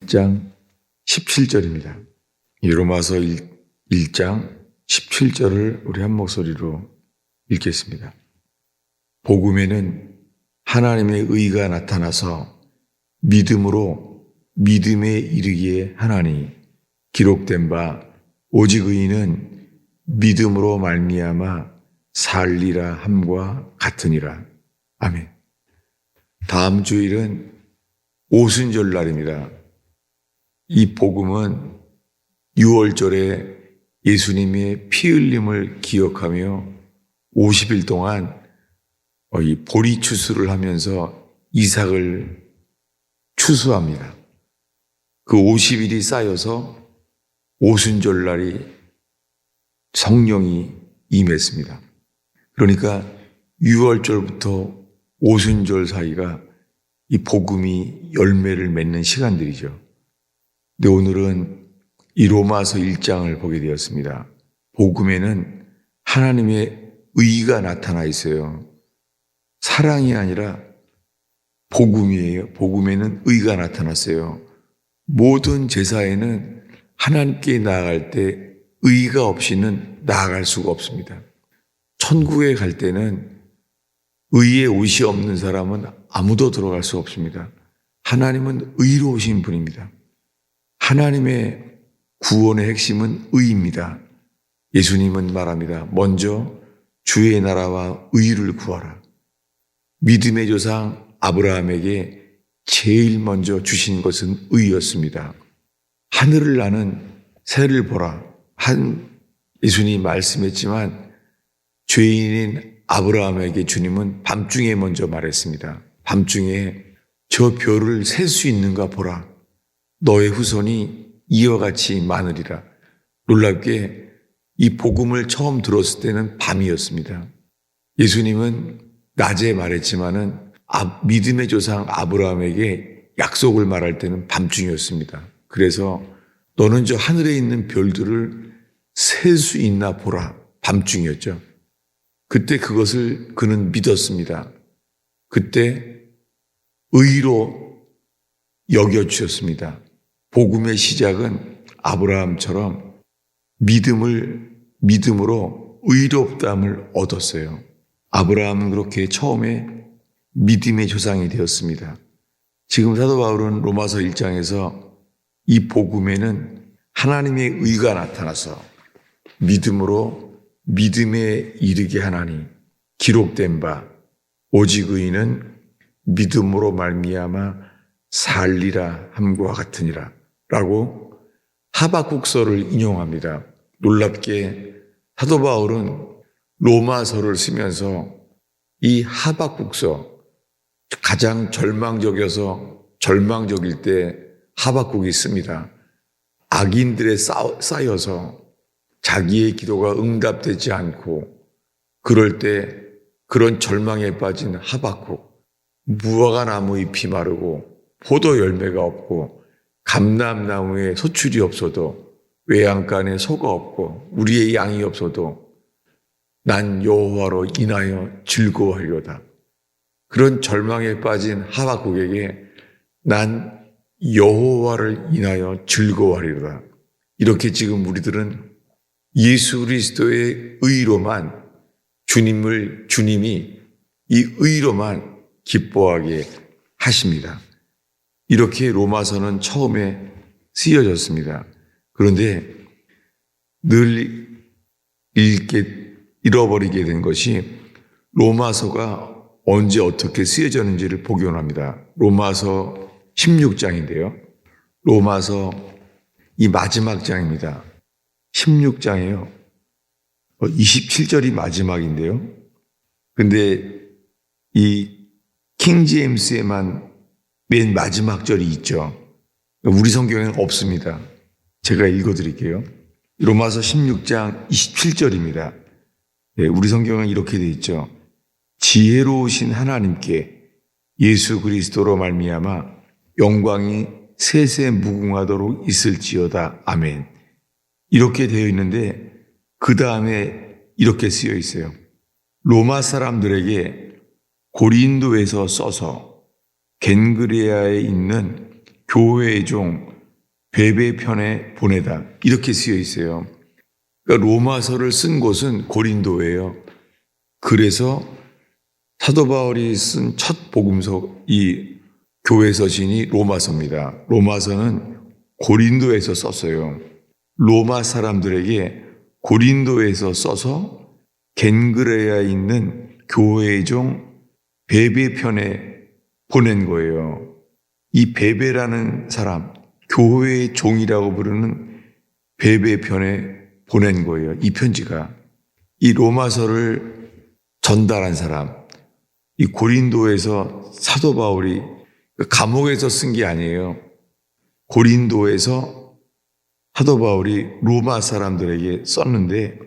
1장 17절입니다. 로마서 1장 17절을 우리 한 목소리로 읽겠습니다. 복음에는 하나님의 의가 나타나서 믿음으로 믿음에 이르기에 하나니 기록된 바 오직 의인은 믿음으로 말미암아 살리라 함과 같으니라. 아멘. 다음 주일은 오순절 날입니다. 이 복음은 6월절에 예수님의 피 흘림을 기억하며 50일 동안 이 보리 추수를 하면서 이삭을 추수합니다. 그 50일이 쌓여서 오순절 날이 성령이 임했습니다. 그러니까 6월절부터 오순절 사이가 이 복음이 열매를 맺는 시간들이죠. 근데 오늘은 이 로마서 1장을 보게 되었습니다. 복음에는 하나님의 의가 나타나 있어요. 사랑이 아니라 복음이에요. 복음에는 의가 나타났어요. 모든 제사에는 하나님께 나아갈 때 의가 없이는 나아갈 수가 없습니다. 천국에 갈 때는 의의 옷이 없는 사람은 아무도 들어갈 수 없습니다. 하나님은 의로우신 분입니다. 하나님의 구원의 핵심은 의입니다. 예수님은 말합니다. 먼저 주의 나라와 의를 구하라. 믿음의 조상 아브라함에게 제일 먼저 주신 것은 의였습니다. 하늘을 나는 새를 보라. 예수님이 말씀했지만 죄인인 아브라함에게 주님은 밤중에 먼저 말했습니다. 밤중에 저 별을 셀 수 있는가 보라. 너의 후손이 이와 같이 많으리라. 놀랍게 이 복음을 처음 들었을 때는 밤이었습니다. 예수님은 낮에 말했지만은 믿음의 조상 아브라함에게 약속을 말할 때는 밤중이었습니다. 그래서 너는 저 하늘에 있는 별들을 셀 수 있나 보라. 밤중이었죠. 그때 그것을 그는 믿었습니다. 그때 의로 여겨주셨습니다. 복음의 시작은 아브라함처럼 믿음으로 의롭다함을 얻었어요. 아브라함은 그렇게 처음에 믿음의 조상이 되었습니다. 지금 사도 바울은 로마서 1장에서 이 복음에는 하나님의 의가 나타나서 믿음으로 믿음에 이르게 하나니 기록된 바 오직 의인은 믿음으로 말미암아 살리라 함과 같으니라 라고 하박국서를 인용합니다. 놀랍게 사도 바울은 로마서를 쓰면서 이 하박국서 가장 절망적일 때 하박국이 씁니다. 악인들에 쌓여서 자기의 기도가 응답되지 않고 그럴 때 그런 절망에 빠진 하박국, 무화과 나무 잎이 마르고 포도 열매가 없고 감람나무에 소출이 없어도 외양간에 소가 없고 우리의 양이 없어도 난 여호와로 인하여 즐거워하리로다. 그런 절망에 빠진 하박국에게 난 여호와를 인하여 즐거워하리로다. 이렇게 지금 우리들은 예수 그리스도의 의로만 주님이 이 의로만 기뻐하게 하십니다. 이렇게 로마서는 처음에 쓰여졌습니다. 그런데 늘 잃어버리게 된 것이 로마서가 언제 어떻게 쓰여졌는지를 복용합니다. 로마서 16장인데요. 로마서 이 마지막 장입니다. 16장이에요. 27절이 마지막인데요. 근데 이 킹제임스에만 맨 마지막 절이 있죠. 우리 성경에는 없습니다. 제가 읽어드릴게요. 로마서 16장 27절입니다. 네, 우리 성경은 이렇게 되어 있죠. 지혜로우신 하나님께 예수 그리스도로 말미암아 영광이 세세 무궁하도록 있을지어다. 아멘. 이렇게 되어 있는데 그 다음에 이렇게 쓰여 있어요. 로마 사람들에게 고린도에서 써서 겐그레아에 있는 교회의 종 베베 편에 보내다. 이렇게 쓰여 있어요. 그러니까 로마서를 쓴 곳은 고린도예요. 그래서 사도 바울이 쓴 첫 복음서, 이 교회 서신이 로마서입니다. 로마서는 고린도에서 썼어요. 로마 사람들에게 고린도에서 써서 겐그레아에 있는 교회의 종 베베 편에 보낸 거예요. 이 베베라는 사람, 교회의 종이라고 부르는 베베 편에 보낸 거예요. 이 편지가. 이 로마서를 전달한 사람, 이 고린도에서 사도 바울이 감옥에서 쓴 게 아니에요. 고린도에서 사도 바울이 로마 사람들에게 썼는데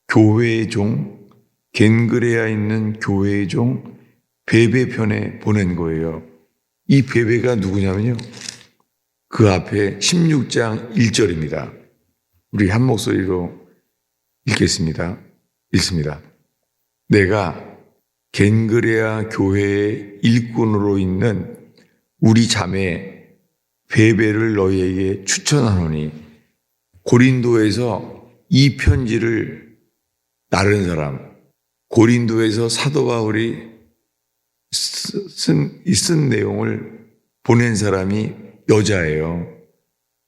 교회의 종, 겐그레아에 있는 교회의 종 베베 편에 보낸 거예요. 이 베베가 누구냐면요. 그 앞에 16장 1절입니다. 우리 한 목소리로 읽겠습니다. 읽습니다. 내가 겐그레아 교회의 일꾼으로 있는 우리 자매 베베를 너희에게 추천하노니 고린도에서 이 편지를 나른 사람, 고린도에서 사도 바울이 쓴 내용을 보낸 사람이 여자예요.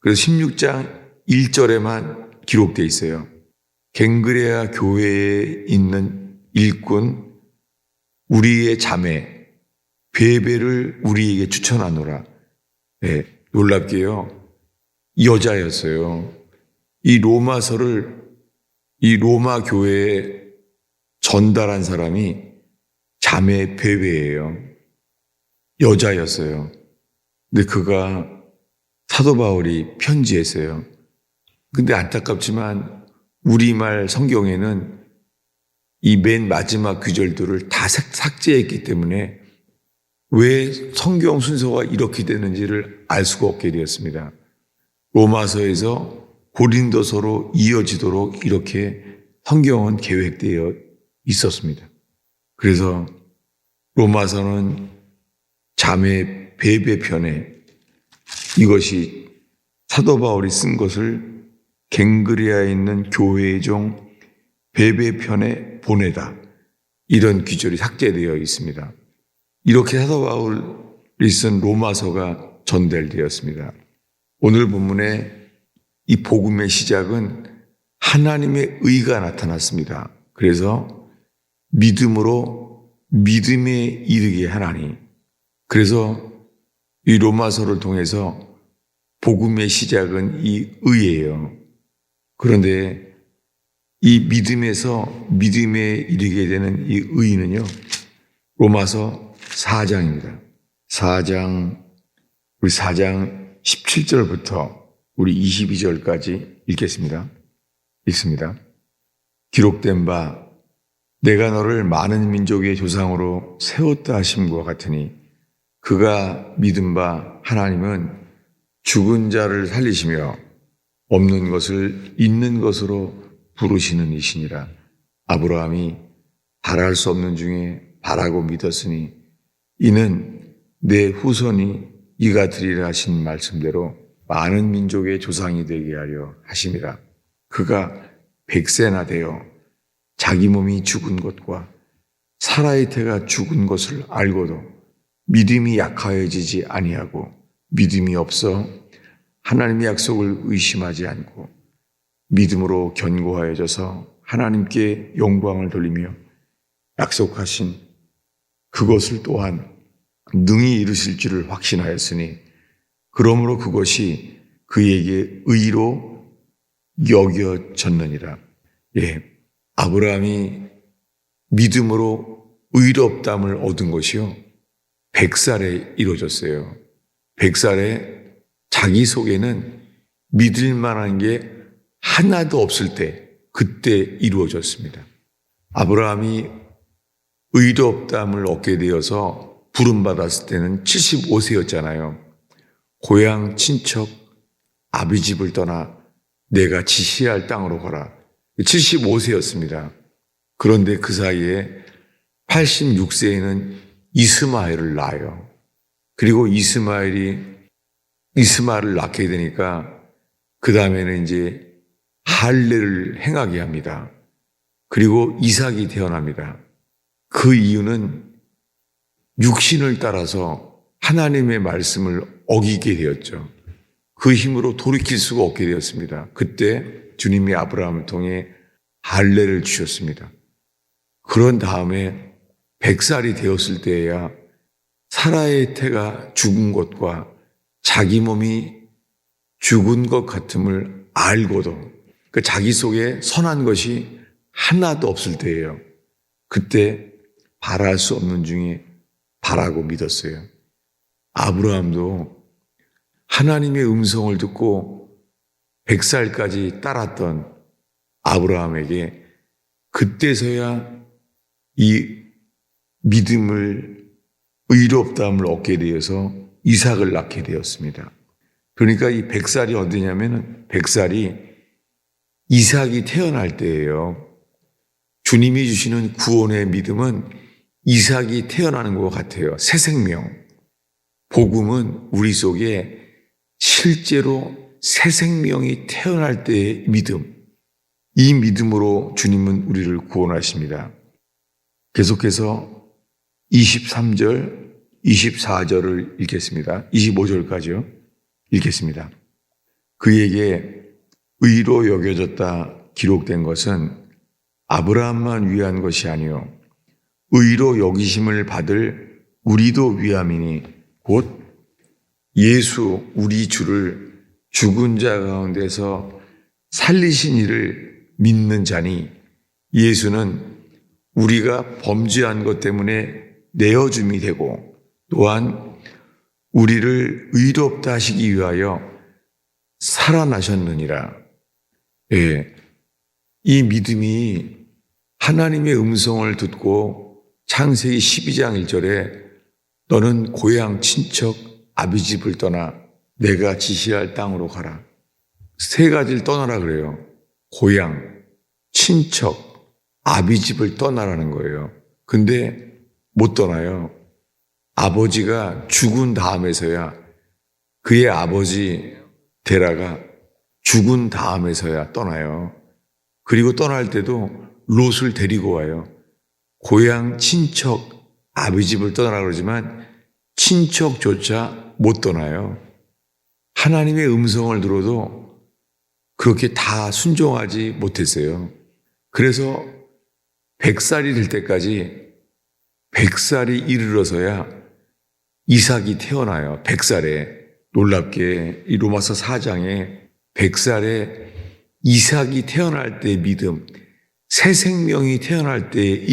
그래서 16장 1절에만 기록되어 있어요. 겐그레아 교회에 있는 일꾼 우리의 자매 베베를 우리에게 추천하노라. 네, 놀랍게요. 여자였어요. 이 로마서를 이 로마 교회에 전달한 사람이 자매 베베예요. 여자였어요. 근데 그가 사도 바울이 편지했어요. 근데 안타깝지만 우리말 성경에는 이 맨 마지막 구절들을 다 삭제했기 때문에 왜 성경 순서가 이렇게 되는지를 알 수가 없게 되었습니다. 로마서에서 고린도서로 이어지도록 이렇게 성경은 계획되어 있었습니다. 그래서 로마서는 자매 베베 편에 이것이 사도 바울이 쓴 것을 겐그레아에 있는 교회의 종 베베 편에 보내다. 이런 규절이 삭제되어 있습니다. 이렇게 사도 바울이 쓴 로마서가 전달되었습니다. 오늘 본문의 이 복음의 시작은 하나님의 의가 나타났습니다. 그래서 믿음으로 믿음에 이르게 하나니. 그래서 이 로마서를 통해서 복음의 시작은 이 의예요. 그런데 이 믿음에서 믿음에 이르게 되는 이 의는요, 로마서 4장입니다. 4장 17절부터 우리 22절까지 읽겠습니다. 읽습니다. 기록된 바 내가 너를 많은 민족의 조상으로 세웠다 하심과 같으니 그가 믿은 바 하나님은 죽은 자를 살리시며 없는 것을 있는 것으로 부르시는 이시니라. 아브라함이 바랄 수 없는 중에 바라고 믿었으니 이는 내 후손이 이가 드리라 하신 말씀대로 많은 민족의 조상이 되게 하려 하심이라. 그가 100세나 되어 자기 몸이 죽은 것과 사라의 태가 죽은 것을 알고도 믿음이 약하여지지 아니하고 믿음이 없어 하나님의 약속을 의심하지 않고 믿음으로 견고하여져서 하나님께 영광을 돌리며 약속하신 그것을 또한 능히 이루실 줄을 확신하였으니 그러므로 그것이 그에게 의로 여겨졌느니라. 예, 아브라함이 믿음으로 의롭담을 얻은 것이요 100살에 이루어졌어요. 100살에 자기 속에는 믿을 만한 게 하나도 없을 때 그때 이루어졌습니다. 아브라함이 의롭담을 얻게 되어서 부름받았을 때는 75세였잖아요. 고향 친척 아비집을 떠나 내가 지시할 땅으로 가라. 75세였습니다. 그런데 그 사이에 86세에는 이스마엘을 낳아요. 그리고 이스마엘을 낳게 되니까 그 다음에는 이제 할례를 행하게 합니다. 그리고 이삭이 태어납니다. 그 이유는 육신을 따라서 하나님의 말씀을 어기게 되었죠. 그 힘으로 돌이킬 수가 없게 되었습니다. 그때 주님이 아브라함을 통해 할례를 주셨습니다. 그런 다음에 100살이 되었을 때에야 사라의 태가 죽은 것과 자기 몸이 죽은 것 같음을 알고도 그 자기 속에 선한 것이 하나도 없을 때예요. 그때 바랄 수 없는 중에 바라고 믿었어요. 아브라함도 하나님의 음성을 듣고 100살까지 따랐던 아브라함에게 그때서야 이 믿음을 의롭다함을 얻게 되어서 이삭을 낳게 되었습니다. 그러니까 이 100살이 어디냐면은 100살이 이삭이 태어날 때예요. 주님이 주시는 구원의 믿음은 이삭이 태어나는 것 같아요. 새 생명. 복음은 우리 속에 실제로 새 생명이 태어날 때의 믿음. 이 믿음으로 주님은 우리를 구원하십니다. 계속해서 23절, 24절을 읽겠습니다. 25절까지요. 읽겠습니다. 그에게 의로 여겨졌다 기록된 것은 아브라함만 위한 것이 아니요 의로 여기심을 받을 우리도 위함이니 곧 예수 우리 주를 죽은 자 가운데서 살리신 이를 믿는 자니 예수는 우리가 범죄한 것 때문에 내어줌이 되고 또한 우리를 의롭다 하시기 위하여 살아나셨느니라. 예, 이 믿음이 하나님의 음성을 듣고 창세기 12장 1절에 너는 고향 친척 아비 집을 떠나 내가 지시할 땅으로 가라. 세 가지를 떠나라 그래요. 고향, 친척, 아비 집을 떠나라는 거예요. 근데 못 떠나요. 아버지가 죽은 다음에서야 그의 아버지 데라가 죽은 다음에서야 떠나요. 그리고 떠날 때도 롯을 데리고 와요. 고향 친척 아비 집을 떠나라 그러지만 친척조차 못 떠나요. 하나님의 음성을 들어도 그렇게 다 순종하지 못했어요. 그래서 100살이 될 때까지 100살이 이르러서야 이삭이 태어나요. 100살에 놀랍게 이 로마서 4장에 100살에 이삭이 태어날 때의 믿음, 새 생명이 태어날 때의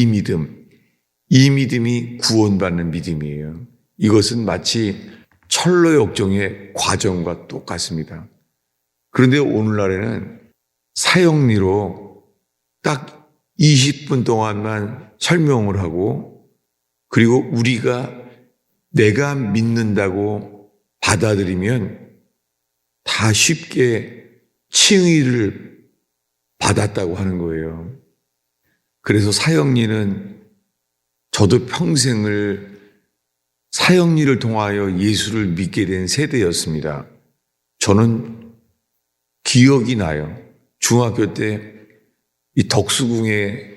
이 믿음이 구원받는 믿음이에요. 이것은 마치 철로 역정의 과정과 똑같습니다. 그런데 오늘날에는 사형리로 딱 20분 동안만 설명을 하고 그리고 우리가 내가 믿는다고 받아들이면 다 쉽게 칭의를 받았다고 하는 거예요. 그래서 사형리는 저도 평생을 사형리를 통하여 예수를 믿게 된 세대였습니다. 저는 기억이 나요. 중학교 때 이 덕수궁에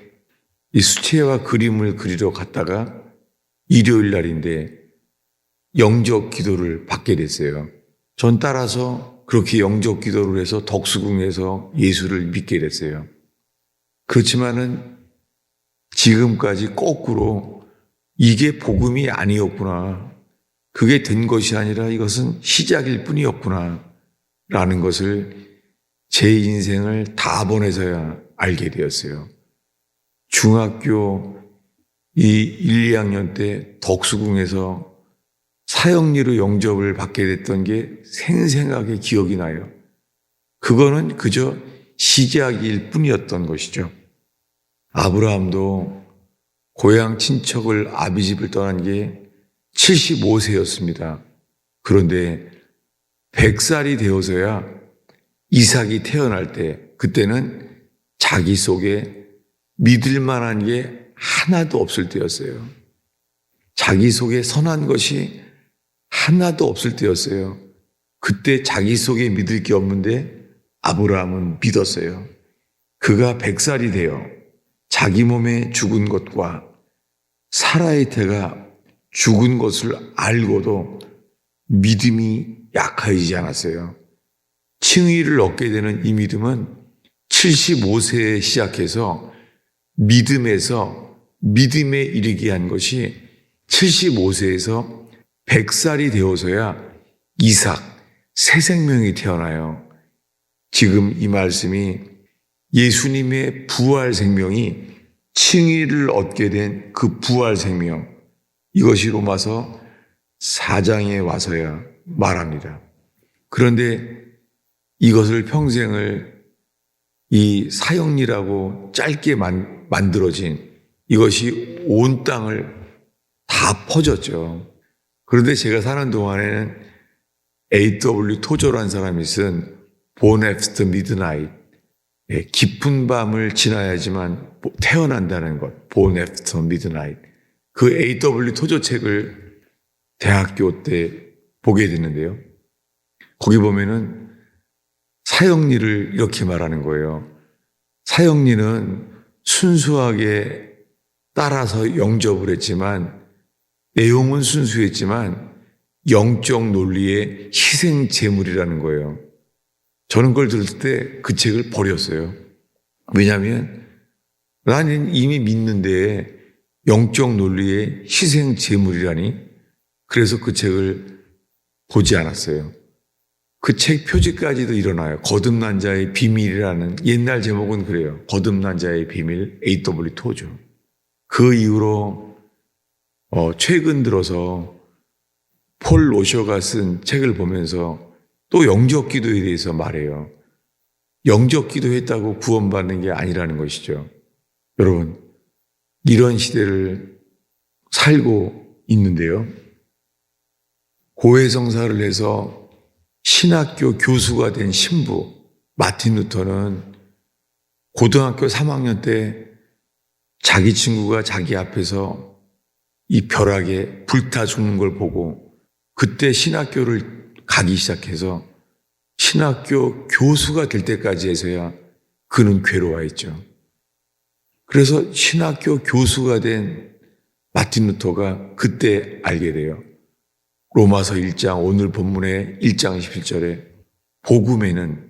이 수채화 그림을 그리러 갔다가 일요일 날인데 영적 기도를 받게 됐어요. 전 따라서 그렇게 영적 기도를 해서 덕수궁에서 예수를 믿게 됐어요. 그렇지만은 지금까지 거꾸로 이게 복음이 아니었구나. 그게 된 것이 아니라 이것은 시작일 뿐이었구나. 라는 것을 제 인생을 다 보내서야 알게 되었어요. 중학교 이 1, 2학년 때 덕수궁에서 사형리로 영접을 받게 됐던 게 생생하게 기억이 나요. 그거는 그저 시작일 뿐이었던 것이죠. 아브라함도 고향 친척을 아비 집을 떠난 게 75세였습니다. 그런데 100살이 되어서야 이삭이 태어날 때 그때는 자기 속에 믿을 만한 게 하나도 없을 때였어요. 자기 속에 선한 것이 하나도 없을 때였어요. 그때 자기 속에 믿을 게 없는데 아브라함은 믿었어요. 그가 100살이 되어 자기 몸에 죽은 것과 사라의 태가 죽은 것을 알고도 믿음이 약해지지 않았어요. 칭의를 얻게 되는 이 믿음은 75세에 시작해서 믿음에서 믿음에 이르게 한 것이 75세에서 100살이 되어서야 이삭, 새 생명이 태어나요. 지금 이 말씀이 예수님의 부활 생명이 칭의를 얻게 된 그 부활 생명, 이것이 로마서 4장에 와서야 말합니다. 그런데 이것을 평생을 이 사형리라고 짧게 만들어진 이것이 온 땅을 다 퍼졌죠. 그런데 제가 사는 동안에는 A.W. 토저라는 사람이 쓴 Born After Midnight, 깊은 밤을 지나야지만 태어난다는 것, Born After Midnight. 그 A.W. 토저 책을 대학교 때 보게 됐는데요. 거기 보면은 사형리를 이렇게 말하는 거예요. 사형리는 순수하게 따라서 영접을 했지만 내용은 순수했지만 영적 논리의 희생 제물이라는 거예요. 저는 그걸 들을 때 그 책을 버렸어요. 왜냐하면 나는 이미 믿는데 영적 논리의 희생 제물이라니, 그래서 그 책을 보지 않았어요. 그 책 표지까지도 일어나요. 거듭난 자의 비밀이라는, 옛날 제목은 그래요. 거듭난 자의 비밀, A.W. 토저. 그 이후로 최근 들어서 폴 로셔가 쓴 책을 보면서 또 영적 기도에 대해서 말해요. 영적 기도했다고 구원받는 게 아니라는 것이죠. 여러분, 이런 시대를 살고 있는데요. 고해성사를 해서 신학교 교수가 된 신부 마틴 루터는 고등학교 3학년 때 자기 친구가 자기 앞에서 이 벼락에 불타 죽는 걸 보고 그때 신학교를 가기 시작해서 신학교 교수가 될 때까지 해서야 그는 괴로워했죠. 그래서 신학교 교수가 된 마틴 루터가 그때 알게 돼요. 로마서 1장, 오늘 본문의 1장 17절에 복음에는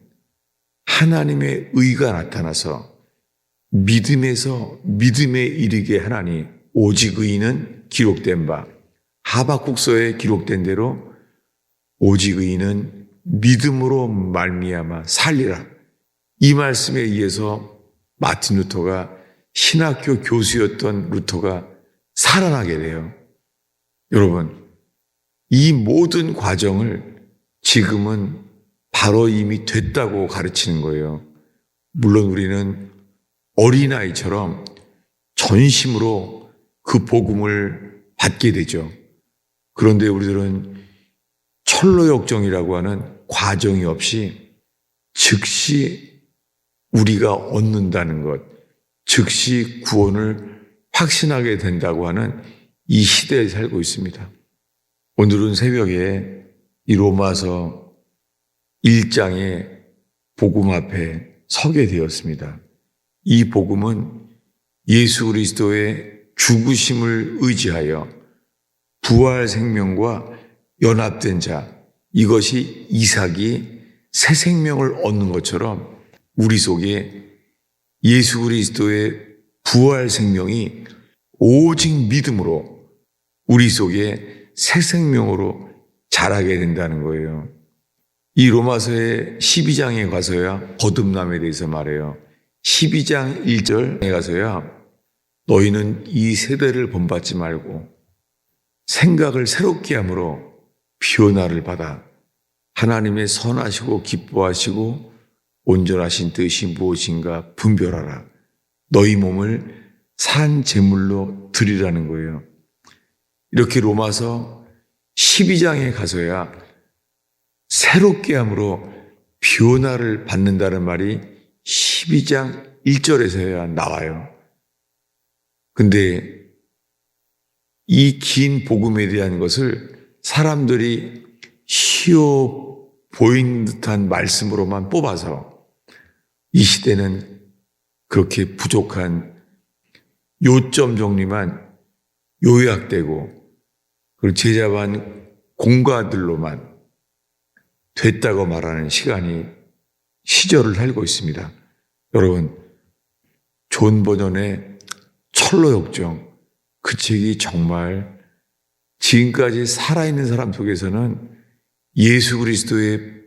하나님의 의가 나타나서 믿음에서 믿음에 이르게 하나니 오직 의인은 기록된 바, 하박국서에 기록된 대로 오직 의인은 믿음으로 말미암아 살리라. 이 말씀에 의해서 마틴 루터가, 신학교 교수였던 루터가 살아나게 돼요. 여러분, 이 모든 과정을 지금은 바로 이미 됐다고 가르치는 거예요. 물론 우리는 어린아이처럼 전심으로 그 복음을 받게 되죠. 그런데 우리들은 철로역정이라고 하는 과정이 없이 즉시 우리가 얻는다는 것, 즉시 구원을 확신하게 된다고 하는 이 시대에 살고 있습니다. 오늘은 새벽에 이 로마서 1장의 복음 앞에 서게 되었습니다. 이 복음은 예수 그리스도의 죽으심을 의지하여 부활 생명과 연합된 자, 이것이 이삭이 새 생명을 얻는 것처럼 우리 속에 예수 그리스도의 부활 생명이 오직 믿음으로 우리 속에 새 생명으로 자라게 된다는 거예요. 이 로마서의 12장에 가서야 거듭남에 대해서 말해요. 12장 1절에 가서야 너희는 이 세대를 본받지 말고 생각을 새롭게 함으로 변화를 받아 하나님의 선하시고 기뻐하시고 온전하신 뜻이 무엇인가 분별하라. 너희 몸을 산 제물로 드리라는 거예요. 이렇게 로마서 12장에 가서야 새롭게 함으로 변화를 받는다는 말이 12장 1절에서야 나와요. 근데 이 긴 복음에 대한 것을 사람들이 쉬워 보이는 듯한 말씀으로만 뽑아서 이 시대는 그렇게 부족한 요점 정리만 요약되고 그리고 제자반 공과들로만 됐다고 말하는 시절을 살고 있습니다. 여러분, 존 버전의 철로역정, 그 책이 정말 지금까지 살아있는 사람 속에서는 예수 그리스도의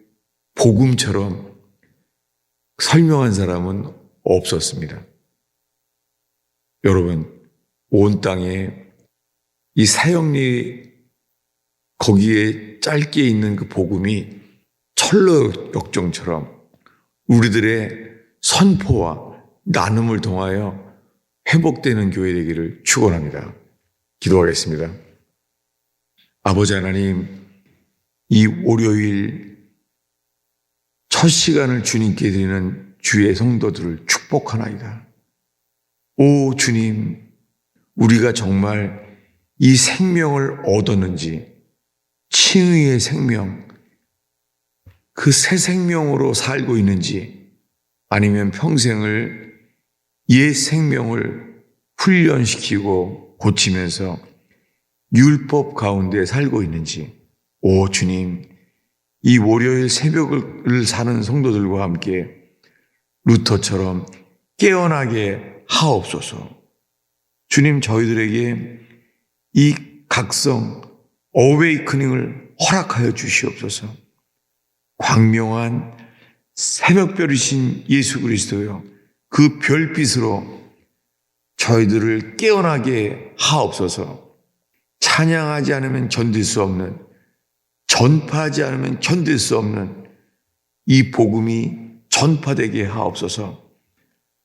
복음처럼 설명한 사람은 없었습니다. 여러분, 온 땅에 이 사형리 거기에 짧게 있는 그 복음이 철로역정처럼 우리들의 선포와 나눔을 통하여 회복되는 교회 되기를 축원합니다. 기도하겠습니다. 아버지 하나님, 이 월요일 첫 시간을 주님께 드리는 주의 성도들을 축복하나이다. 오 주님, 우리가 정말 이 생명을 얻었는지, 칭의의 생명, 그 새 생명으로 살고 있는지, 아니면 평생을 옛 생명을 훈련시키고 고치면서 율법 가운데 살고 있는지, 오 주님, 이 월요일 새벽을 사는 성도들과 함께 루터처럼 깨어나게 하옵소서. 주님, 저희들에게 이 각성, 어웨이크닝을 허락하여 주시옵소서. 광명한 새벽별이신 예수 그리스도여, 그 별빛으로 저희들을 깨어나게 하옵소서. 찬양하지 않으면 견딜 수 없는, 전파하지 않으면 견딜 수 없는 이 복음이 전파되게 하옵소서.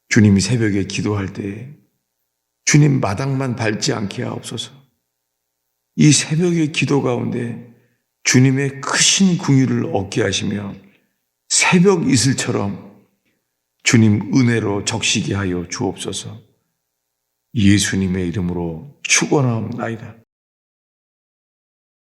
주님이 새벽에 기도할 때에 주님 마당만 밟지 않게 하옵소서. 이 새벽의 기도 가운데 주님의 크신 긍휼을 얻게 하시며 새벽 이슬처럼 주님 은혜로 적시게 하여 주옵소서. 예수님의 이름으로 축원하옵나이다.